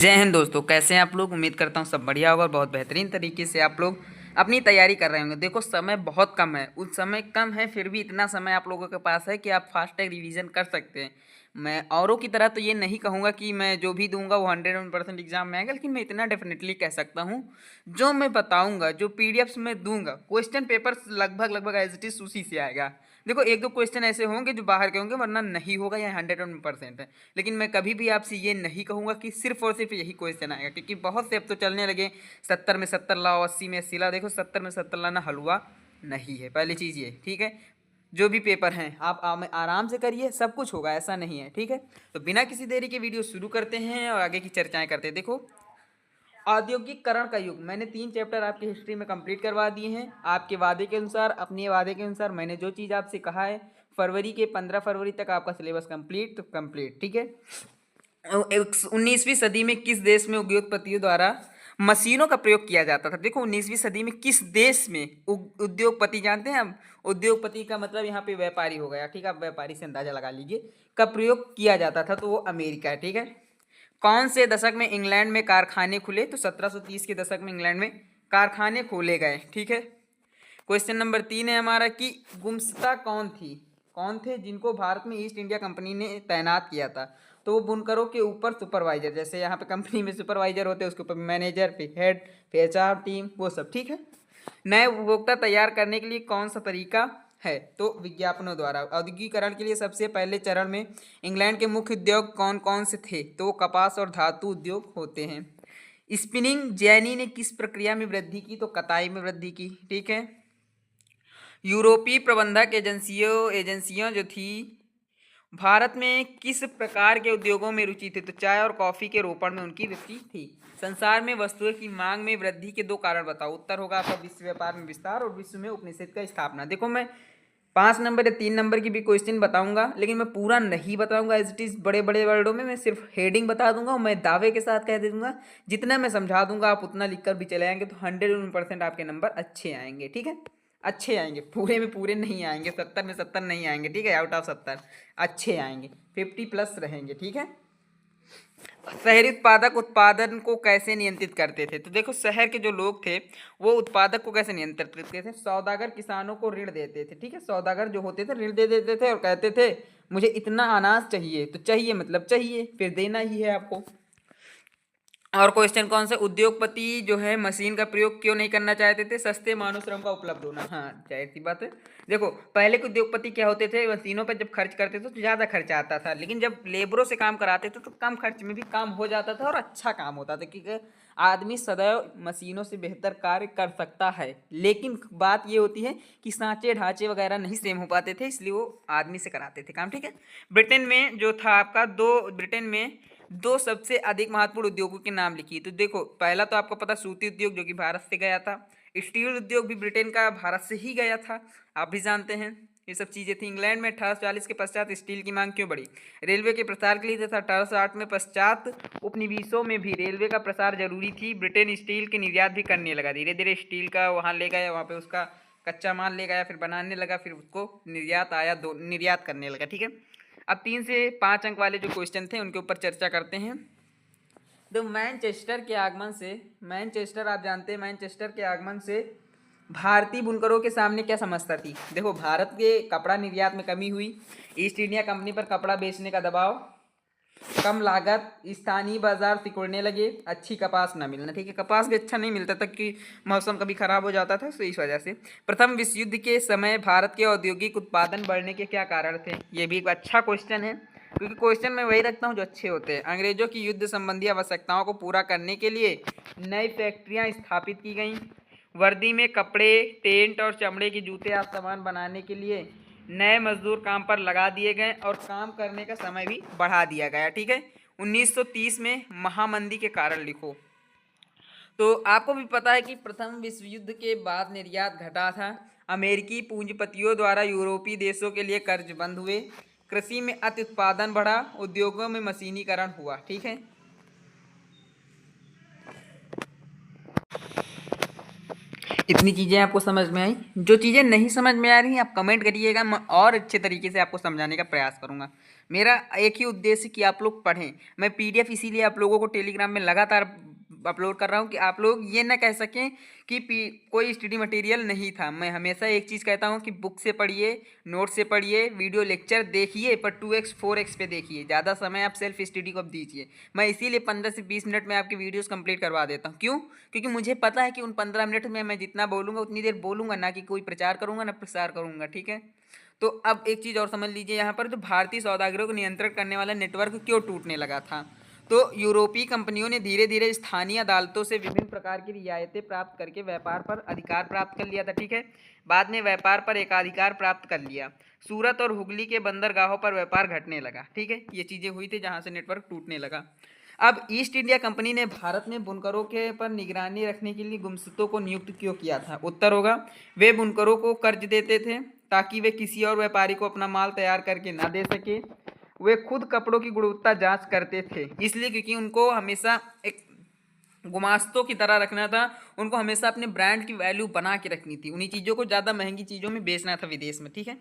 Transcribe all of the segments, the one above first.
जय हिंद दोस्तों, कैसे हैं आप लोग। उम्मीद करता हूँ सब बढ़िया होगा और बहुत बेहतरीन तरीके से आप लोग अपनी तैयारी कर रहे होंगे। देखो, समय बहुत कम है, उस समय कम है, फिर भी इतना समय आप लोगों के पास है कि आप फास्ट टैग रिवीजन कर सकते हैं। मैं औरों की तरह तो ये नहीं कहूँगा कि मैं जो भी दूंगा वो 100% एग्जाम में आएगा, लेकिन मैं इतना डेफिनेटली कह सकता हूँ जो मैं बताऊंगा, जो पीडीएफ्स में दूंगा, क्वेश्चन पेपर लगभग लगभग एज इट इज उसी से आएगा। देखो, एक दो क्वेश्चन ऐसे होंगे जो बाहर के होंगे, वरना नहीं होगा, या 100% है। लेकिन मैं कभी भी आपसे ये नहीं कहूँगा कि सिर्फ और सिर्फ यही क्वेश्चन आएगा, क्योंकि बहुत से अब तो चलने लगे 70 में 70 लाओ, 80 में 80 लाओ। देखो, 70 में 70 लाना हलवा नहीं है, पहली चीज़ ये, ठीक है। जो भी पेपर हैं आप आराम से करिए, सब कुछ होगा, ऐसा नहीं है, ठीक है। तो बिना किसी देरी के वीडियो शुरू करते हैं और आगे की चर्चाएं करते हैं। देखो, औद्योगिकरण का युग, मैंने 3 चैप्टर आपकी हिस्ट्री में कंप्लीट करवा दिए हैं। आपके वादे के अनुसार, अपने वादे के अनुसार, मैंने जो चीज़ आपसे कहा है, फरवरी के 15 फरवरी तक आपका सिलेबस कंप्लीट, तो कंप्लीट, ठीक है। 19वीं सदी में किस देश में उद्योगपतियों द्वारा मशीनों का प्रयोग किया जाता था। देखो, 19वीं सदी में किस देश में उद्योगपति, जानते हैं हम, उद्योगपति का मतलब यहाँ पे व्यापारी हो गया, ठीक है। आप व्यापारी से अंदाजा लगा लीजिए, का प्रयोग किया जाता था, तो वो अमेरिका है, ठीक है। कौन से दशक में इंग्लैंड में कारखाने खुले, तो 1730 के दशक में इंग्लैंड में कारखाने खोले गए, ठीक है। क्वेश्चन नंबर 3 है हमारा कि गुमशुदा कौन थे जिनको भारत में ईस्ट इंडिया कंपनी ने तैनात किया था। तो वो बुनकरों के ऊपर सुपरवाइजर, जैसे यहाँ पे कंपनी में सुपरवाइजर होते हैं, उसके ऊपर मैनेजर, फिर हेड, फिर एचआर टीम, वो सब, ठीक है। नए उपभोक्ता तैयार करने के लिए कौन सा तरीका है, तो विज्ञापनों द्वारा। औद्योगिकरण के लिए सबसे पहले चरण में इंग्लैंड के मुख्य उद्योग कौन कौन से थे, तो वो कपास और धातु उद्योग होते हैं। स्पिनिंग जेनी ने किस प्रक्रिया में वृद्धि की, तो कताई में वृद्धि की, ठीक है। यूरोपीय प्रबंधक एजेंसियों एजेंसियां जो थी, भारत में किस प्रकार के उद्योगों में रुचि थी, तो चाय और कॉफी के रोपण में उनकी रुचि थी। संसार में वस्तुओं की मांग में वृद्धि के 2 कारण बताओ। उत्तर होगा आपका विश्व व्यापार में विस्तार और विश्व में उपनिषद का स्थापना। देखो, मैं 5 नंबर या 3 नंबर की भी क्वेश्चन बताऊंगा, लेकिन मैं पूरा नहीं बताऊंगा एज इट इज बड़े बड़े वर्डों में। मैं सिर्फ हेडिंग बता दूंगा और मैं दावे के साथ कह दे दूंगा, जितना मैं समझा दूंगा आप उतना लिखकर भी चले आएंगे, तो 100% आपके नंबर अच्छे आएंगे, ठीक है। अच्छे आएंगे, पूरे में पूरे नहीं आएंगे, 70 में 70 नहीं आएंगे, ठीक है। आउट ऑफ 70 अच्छे आएंगे, 50+ रहेंगे, ठीक है। शहरी उत्पादक उत्पादन को कैसे नियंत्रित करते थे, तो देखो, शहर के जो लोग थे वो उत्पादक को कैसे नियंत्रित करते थे। सौदागर किसानों को ऋण देते थे, ठीक है। सौदागर जो होते थे ऋण दे देते थे और कहते थे मुझे इतना अनाज चाहिए, तो चाहिए मतलब चाहिए, फिर देना ही है आपको। और क्वेश्चन कौन सा, उद्योगपति जो है मशीन का प्रयोग क्यों नहीं करना चाहते थे, सस्ते मानव श्रम का उपलब्ध होना। हाँ, जाहिर सी बात है। देखो, पहले के उद्योगपति क्या होते थे, मशीनों पर जब खर्च करते थे तो ज़्यादा खर्चा आता था, लेकिन जब लेबरों से काम कराते थे तो कम खर्च में भी काम हो जाता था और अच्छा काम होता था, क्योंकि आदमी सदैव मशीनों से बेहतर कार्य कर सकता है। लेकिन बात ये होती है कि सांचे ढांचे वगैरह नहीं सेम हो पाते थे, इसलिए वो आदमी से कराते थे काम, ठीक है। ब्रिटेन में जो था आपका ब्रिटेन में 2 सबसे अधिक महत्वपूर्ण उद्योगों के नाम लिखिए। तो देखो, पहला तो आपको पता, सूती उद्योग जो कि भारत से गया था। स्टील उद्योग भी ब्रिटेन का भारत से ही गया था, आप भी जानते हैं। ये सब चीज़ें थी। इंग्लैंड में 1840 के पश्चात स्टील की मांग क्यों बढ़ी, रेलवे के प्रसार के लिए तथा 1808 में पश्चात उपनिवेशों में भी रेलवे का प्रसार जरूरी थी। ब्रिटेन स्टील के निर्यात भी करने लगा, धीरे धीरे स्टील का वहाँ ले गया, वहाँ पे उसका कच्चा माल ले गया, फिर बनाने लगा, फिर उसको निर्यात करने लगा, ठीक है। अब 3 से 5 अंक वाले जो क्वेश्चन थे उनके ऊपर चर्चा करते हैं। तो मैनचेस्टर के आगमन से, मैनचेस्टर आप जानते हैं, मैनचेस्टर के आगमन से भारतीय बुनकरों के सामने क्या समस्या थी। देखो, भारत के कपड़ा निर्यात में कमी हुई, ईस्ट इंडिया कंपनी पर कपड़ा बेचने का दबाव, कम लागत, स्थानीय बाजार सिकुड़ने लगे, अच्छी कपास ना मिलना, ठीक है। कपास भी अच्छा नहीं मिलता था कि मौसम कभी खराब हो जाता था, तो इस वजह से। प्रथम विश्व युद्ध के समय भारत के औद्योगिक उत्पादन बढ़ने के क्या कारण थे, ये भी एक अच्छा क्वेश्चन है, क्योंकि क्वेश्चन मैं वही रखता हूँ जो अच्छे होते हैं। अंग्रेजों की युद्ध संबंधी आवश्यकताओं को पूरा करने के लिए नई फैक्ट्रियाँ स्थापित की गईं। वर्दी में कपड़े, टेंट और चमड़े के जूते आदि सामान बनाने के लिए नए मजदूर काम पर लगा दिए गए और काम करने का समय भी बढ़ा दिया गया, ठीक है। 1930 में महामंदी के कारण लिखो। तो आपको भी पता है कि प्रथम विश्व युद्ध के बाद निर्यात घटा था, अमेरिकी पूंजीपतियों द्वारा यूरोपीय देशों के लिए कर्ज बंद हुए, कृषि में अति उत्पादन बढ़ा, उद्योगों में मशीनीकरण हुआ, ठीक है। इतनी चीज़ें आपको समझ में आई? जो चीज़ें नहीं समझ में आ रही आप कमेंट करिएगा, मैं और अच्छे तरीके से आपको समझाने का प्रयास करूँगा। मेरा एक ही उद्देश्य कि आप लोग पढ़ें। मैं पीडीएफ इसीलिए आप लोगों को टेलीग्राम में लगातार अपलोड कर रहा हूँ कि आप लोग ये ना कह सकें कि कोई स्टडी मटेरियल नहीं था। मैं हमेशा एक चीज़ कहता हूँ कि बुक से पढ़िए, नोट से पढ़िए, वीडियो लेक्चर देखिए, पर 2x 4x पे देखिए। ज़्यादा समय आप सेल्फ स्टडी को अब दीजिए। मैं इसीलिए 15 से 20 मिनट में आपकी वीडियोस कंप्लीट करवा देता हूँ। क्यों? क्योंकि मुझे पता है कि उन 15 मिनट में मैं जितना बोलूँगा उतनी देर बोलूँगा, ना कि कोई प्रचार करूँगा ना प्रसार करूँगा। ठीक है? तो अब एक चीज़ और समझ लीजिए, यहाँ पर जो भारतीय सौदागरों को नियंत्रण करने वाला नेटवर्क क्यों टूटने लगा था। तो यूरोपीय कंपनियों ने धीरे धीरे स्थानीय अदालतों से विभिन्न प्रकार की रियायतें प्राप्त करके व्यापार पर अधिकार प्राप्त कर लिया था। ठीक है? बाद में व्यापार पर एकाधिकार प्राप्त कर लिया। सूरत और हुगली के बंदरगाहों पर व्यापार घटने लगा। ठीक है? ये चीज़ें हुई थी जहाँ से नेटवर्क टूटने लगा। अब ईस्ट इंडिया कंपनी ने भारत में बुनकरों के पर निगरानी रखने के लिए गुमशुदों को नियुक्त क्यों किया था? उत्तर होगा, वे बुनकरों को कर्ज देते थे ताकि वे किसी और व्यापारी को अपना माल तैयार करके ना दे सके। वे खुद कपड़ों की गुणवत्ता जांच करते थे, इसलिए क्योंकि उनको हमेशा एक गुमास्तों की तरह रखना था। उनको हमेशा अपने ब्रांड की वैल्यू बना के रखनी थी, उन्हीं चीज़ों को ज़्यादा महंगी चीज़ों में बेचना था विदेश में। ठीक है?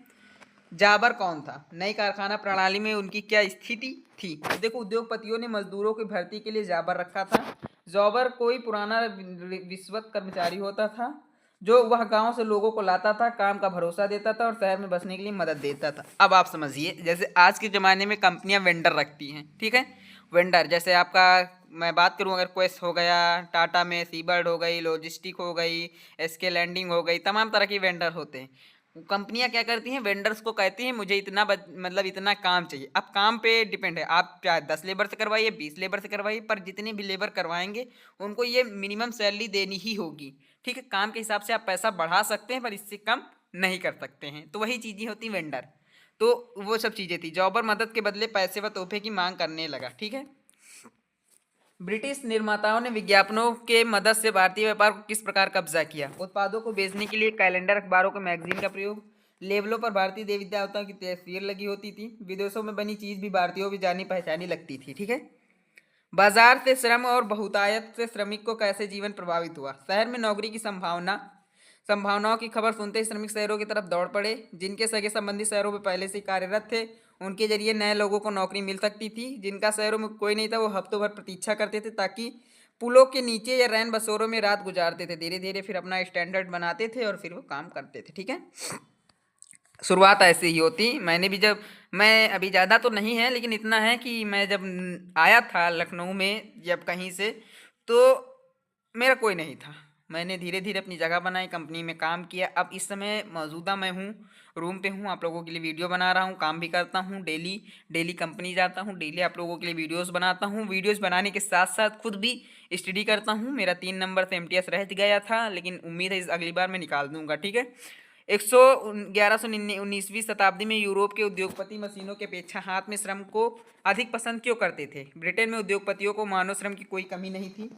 जाबर कौन था? नई कारखाना प्रणाली में उनकी क्या स्थिति थी? तो देखो, उद्योगपतियों ने मजदूरों की भर्ती के लिए जाबर रखा था। जॉबर कोई पुराना रिश्वत कर्मचारी होता था जो वह गांव से लोगों को लाता था, काम का भरोसा देता था और शहर में बसने के लिए मदद देता था। अब आप समझिए, जैसे आज के ज़माने में कंपनियां वेंडर रखती हैं। ठीक है? वेंडर जैसे आपका, मैं बात करूं अगर क्वेस्ट हो गया, टाटा में सीबर्ड हो गई, लॉजिस्टिक हो गई, एसके लैंडिंग हो गई, तमाम तरह के वेंडर होते हैं। कंपनियां क्या करती हैं, वेंडर्स को कहती हैं मुझे इतना मतलब इतना काम चाहिए। अब काम पे डिपेंड है, आप चाहे 10 लेबर से करवाइए, 20 लेबर से करवाइए, पर जितने भी लेबर करवाएंगे उनको ये मिनिमम सैलरी देनी ही होगी। ठीक है? काम के हिसाब से आप पैसा बढ़ा सकते हैं पर इससे कम नहीं कर सकते हैं। तो वही चीज़ें होती हैं वेंडर। तो वो सब चीज़ें थी। जॉबर मदद के बदले पैसे व तोहफे की मांग करने लगा। ठीक है? ब्रिटिश निर्माताओं ने विज्ञापनों के मदद से भारतीय व्यापार को किस प्रकार कब्जा किया? उत्पादों को बेचने के लिए कैलेंडर, अखबारों को मैगजीन का प्रयोग, लेबलों पर भारतीय देवी देवताओं की तस्वीर लगी होती थी, विदेशों में बनी चीज भी भारतीयों की जानी पहचानी लगती थी। ठीक है? बाजार से श्रम और बहुतायत से श्रमिक को कैसे जीवन प्रभावित हुआ? शहर में नौकरी की संभावनाओं की खबर सुनते ही श्रमिक शहरों की तरफ दौड़ पड़े। जिनके सगे संबंधी शहरों में पहले से कार्यरत थे उनके जरिए नए लोगों को नौकरी मिल सकती थी। जिनका शहरों में कोई नहीं था वो हफ्तों भर प्रतीक्षा करते थे ताकि पुलों के नीचे या रैन बसेरों में रात गुजारते थे। धीरे धीरे फिर अपना स्टैंडर्ड बनाते थे और फिर वो काम करते थे। ठीक है? शुरुआत ऐसे ही होती। मैंने भी जब, मैं अभी ज़्यादा तो नहीं है लेकिन इतना है कि मैं जब आया था लखनऊ में जब कहीं से, तो मेरा कोई नहीं था। मैंने धीरे धीरे अपनी जगह बनाई, कंपनी में काम किया। अब इस समय मौजूदा मैं हूँ, रूम पे हूँ, आप लोगों के लिए वीडियो बना रहा हूँ, काम भी करता हूँ, डेली डेली कंपनी जाता हूँ, डेली आप लोगों के लिए वीडियोस बनाता हूँ। वीडियोस बनाने के साथ साथ खुद भी स्टडी करता हूँ। मेरा 3 नंबर से एमटीएस रह गया था लेकिन उम्मीद है इस अगली बार मैं निकाल दूंगा। ठीक है? 19वीं शताब्दी में यूरोप के उद्योगपति मशीनों की अपेक्षा हाथ में श्रम को अधिक पसंद क्यों करते थे? ब्रिटेन में उद्योगपतियों को मानव श्रम की कोई कमी नहीं थी।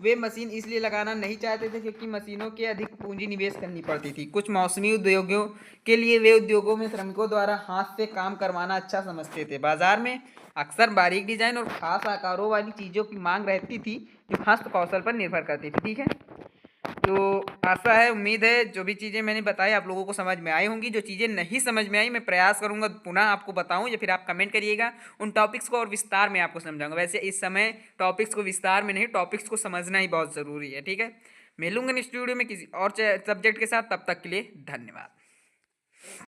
वे मशीन इसलिए लगाना नहीं चाहते थे क्योंकि मशीनों के अधिक पूंजी निवेश करनी पड़ती थी। कुछ मौसमी उद्योगों के लिए वे उद्योगों में श्रमिकों द्वारा हाथ से काम करवाना अच्छा समझते थे। बाजार में अक्सर बारीक डिजाइन और खास आकारों वाली चीज़ों की मांग रहती थी जो हस्त कौशल पर निर्भर करती थी। ठीक है? तो आशा है, उम्मीद है जो भी चीज़ें मैंने बताई आप लोगों को समझ में आई होंगी। जो चीज़ें नहीं समझ में आई मैं प्रयास करूंगा पुनः आपको बताऊं या फिर आप कमेंट करिएगा, उन टॉपिक्स को और विस्तार में आपको समझाऊंगा। वैसे इस समय टॉपिक्स को विस्तार में नहीं, टॉपिक्स को समझना ही बहुत ज़रूरी है। ठीक है? मिलूंगा नेक्स्ट वीडियो में किसी और सब्जेक्ट के साथ, तब तक के लिए धन्यवाद।